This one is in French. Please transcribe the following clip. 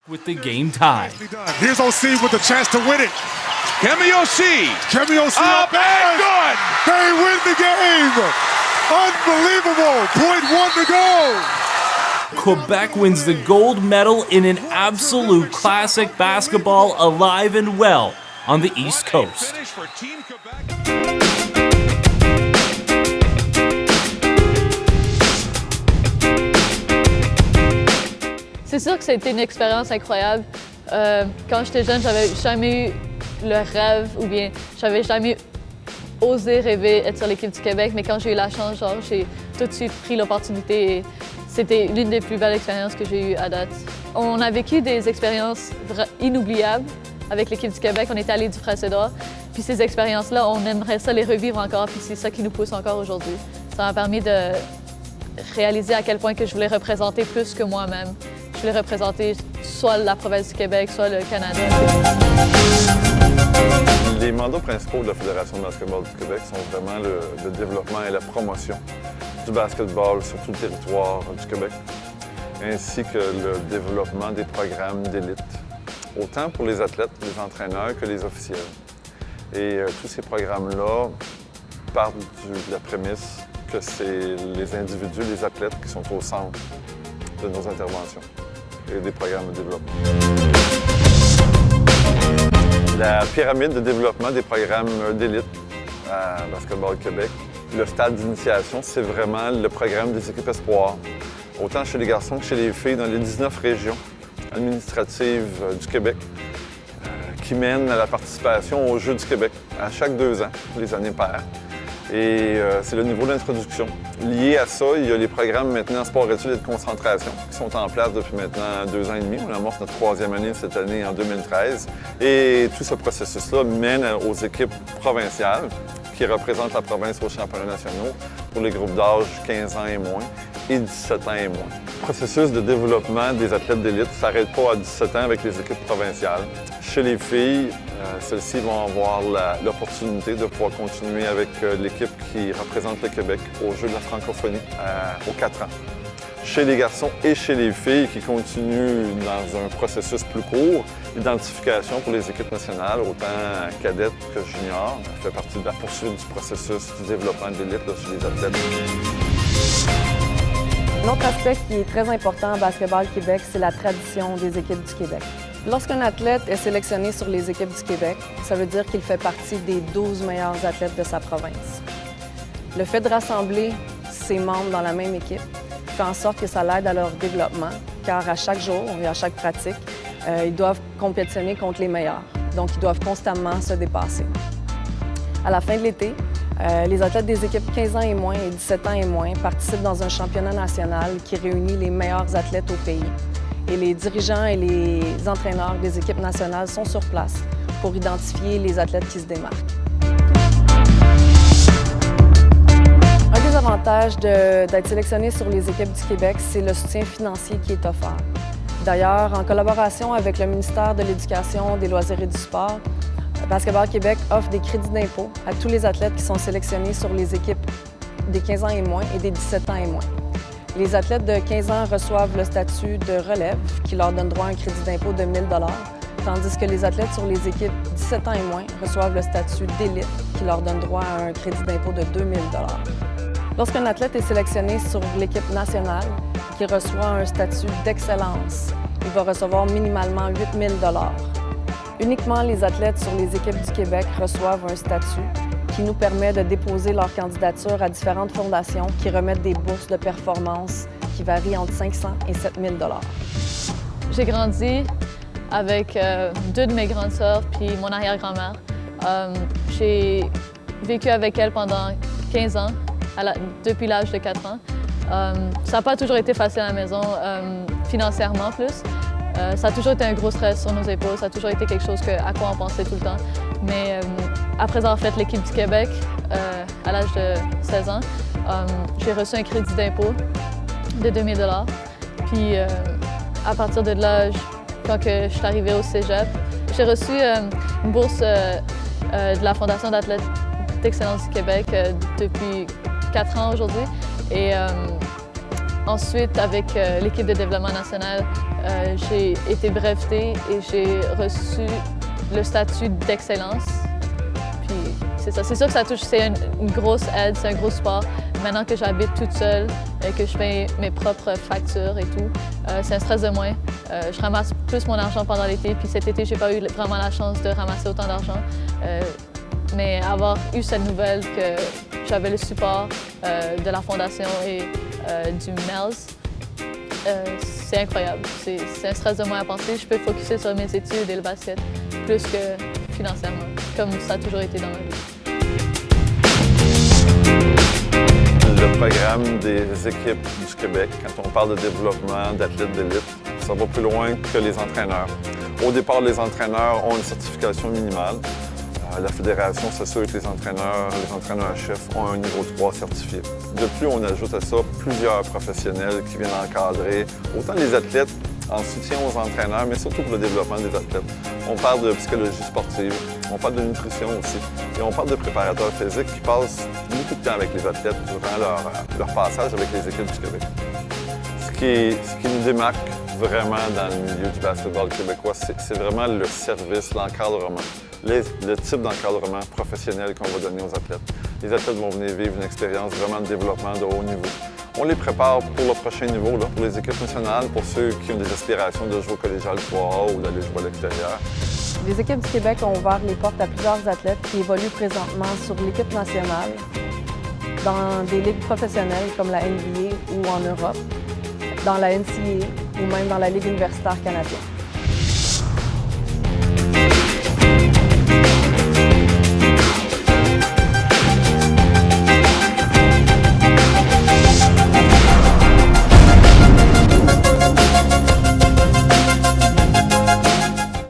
with the game tied. Here's OC with the chance to win it. Kemi OC. Kemi OC Up and good. They win the game. Unbelievable. 0.1 to go. Quebec wins the gold medal in an absolute classic basketball, alive and well on the East Coast. C'est sûr que ça a été une expérience incroyable. Quand j'étais jeune, j'avais jamais eu le rêve ou bien j'avais jamais osé rêver être sur l'équipe du Québec, mais quand j'ai eu la chance, j'ai tout de suite pris l'opportunité et c'était l'une des plus belles expériences que j'ai eues à date. On a vécu des expériences inoubliables avec l'équipe du Québec. On était allé du Prince-Édouard, puis ces expériences-là, on aimerait ça les revivre encore, puis c'est ça qui nous pousse encore aujourd'hui. Ça m'a permis de réaliser à quel point que je voulais représenter plus que moi-même. Je voulais représenter soit la province du Québec, soit le Canada. Les mandats principaux de la Fédération de basketball du Québec sont vraiment le développement et la promotion du basketball sur tout le territoire du Québec, ainsi que le développement des programmes d'élite, autant pour les athlètes, les entraîneurs que les officiels. Et tous ces programmes-là partent de la prémisse que c'est les individus, les athlètes qui sont au centre de nos interventions et des programmes de développement. La pyramide de développement des programmes d'élite à Basketball Québec, le stade d'initiation, c'est vraiment le programme des équipes espoirs, autant chez les garçons que chez les filles dans les 19 régions administratives du Québec, qui mènent à la participation aux Jeux du Québec à chaque 2 ans, les années paires. Et c'est le niveau d'introduction. Lié à ça, il y a les programmes maintenant sport-études et de concentration qui sont en place depuis maintenant 2 ans et demi. On amorce notre 3e année cette année en 2013. Et tout ce processus-là mène aux équipes provinciales qui représentent la province aux championnats nationaux pour les groupes d'âge 15 ans et moins et 17 ans et moins. Le processus de développement des athlètes d'élite ne s'arrête pas à 17 ans avec les équipes provinciales. Chez les filles, celles-ci vont avoir l'opportunité de pouvoir continuer avec l'équipe qui représente le Québec aux Jeux de la francophonie aux 4 ans. Chez les garçons et chez les filles qui continuent dans un processus plus court, l'identification pour les équipes nationales, autant cadettes que juniors, fait partie de la poursuite du processus du développement de l'élite chez les athlètes. Un autre aspect qui est très important en Basketball Québec, c'est la tradition des équipes du Québec. Lorsqu'un athlète est sélectionné sur les équipes du Québec, ça veut dire qu'il fait partie des 12 meilleurs athlètes de sa province. Le fait de rassembler ses membres dans la même équipe fait en sorte que ça l'aide à leur développement, car à chaque jour et à chaque pratique, ils doivent compétitionner contre les meilleurs. Donc, ils doivent constamment se dépasser. À la fin de l'été, les athlètes des équipes 15 ans et moins et 17 ans et moins participent dans un championnat national qui réunit les meilleurs athlètes au pays. Et les dirigeants et les entraîneurs des équipes nationales sont sur place pour identifier les athlètes qui se démarquent. Un des avantages d'être sélectionné sur les équipes du Québec, c'est le soutien financier qui est offert. D'ailleurs, en collaboration avec le ministère de l'Éducation, des Loisirs et du Sport, Basketball Québec offre des crédits d'impôt à tous les athlètes qui sont sélectionnés sur les équipes des 15 ans et moins et des 17 ans et moins. Les athlètes de 15 ans reçoivent le statut de relève qui leur donne droit à un crédit d'impôt de 1 000 $, tandis que les athlètes sur les équipes 17 ans et moins reçoivent le statut d'élite qui leur donne droit à un crédit d'impôt de 2 000 $. Lorsqu'un athlète est sélectionné sur l'équipe nationale qui reçoit un statut d'excellence, il va recevoir minimalement 8 000 $. Uniquement les athlètes sur les équipes du Québec reçoivent un statut qui nous permet de déposer leur candidature à différentes fondations qui remettent des bourses de performance qui varient entre 500 et 7 000 $. J'ai grandi avec 2 de mes grandes sœurs puis mon arrière-grand-mère. J'ai vécu avec elles pendant 15 ans, depuis l'âge de 4 ans. Ça n'a pas toujours été facile à la maison, financièrement plus. Ça a toujours été un gros stress sur nos épaules, ça a toujours été quelque chose à quoi on pensait tout le temps. Mais après avoir fait l'équipe du Québec à l'âge de 16 ans, j'ai reçu un crédit d'impôt de 2 000 $. Puis à partir de là, quand je suis arrivée au cégep, j'ai reçu une bourse de la Fondation d'athlètes d'excellence du Québec depuis 4 ans aujourd'hui. Et ensuite, avec l'équipe de développement national, j'ai été brevetée et j'ai reçu le statut d'excellence. Puis c'est ça. C'est sûr que ça touche, c'est une grosse aide, c'est un gros support. Maintenant que j'habite toute seule, que je paye mes propres factures et tout, c'est un stress de moins. Je ramasse plus mon argent pendant l'été, puis cet été, j'ai pas eu vraiment la chance de ramasser autant d'argent. Mais avoir eu cette nouvelle que j'avais le support de la Fondation et du MELS, c'est incroyable. C'est un stress de moins à penser. Je peux focusser sur mes études et le basket plus que financièrement, comme ça a toujours été dans ma vie. Le programme des équipes du Québec, quand on parle de développement d'athlètes d'élite, ça va plus loin que les entraîneurs. Au départ, les entraîneurs ont une certification minimale. La Fédération s'assure que les entraîneurs-chefs ont un niveau 3 certifié. De plus, on ajoute à ça plusieurs professionnels qui viennent encadrer autant les athlètes en soutien aux entraîneurs, mais surtout pour le développement des athlètes. On parle de psychologie sportive, on parle de nutrition aussi, et on parle de préparateurs physiques qui passent beaucoup de temps avec les athlètes durant leur passage avec les équipes du Québec. Ce qui nous démarque vraiment dans le milieu du basketball québécois, c'est vraiment le service, l'encadrement, le type d'encadrement professionnel qu'on va donner aux athlètes. Les athlètes vont venir vivre une expérience vraiment de développement de haut niveau. On les prépare pour le prochain niveau, pour les équipes nationales, pour ceux qui ont des aspirations de jouer au collégial 3A ou d'aller jouer à l'extérieur. Les équipes du Québec ont ouvert les portes à plusieurs athlètes qui évoluent présentement sur l'équipe nationale, dans des ligues professionnelles comme la NBA ou en Europe, dans la NCAA ou même dans la Ligue universitaire canadienne.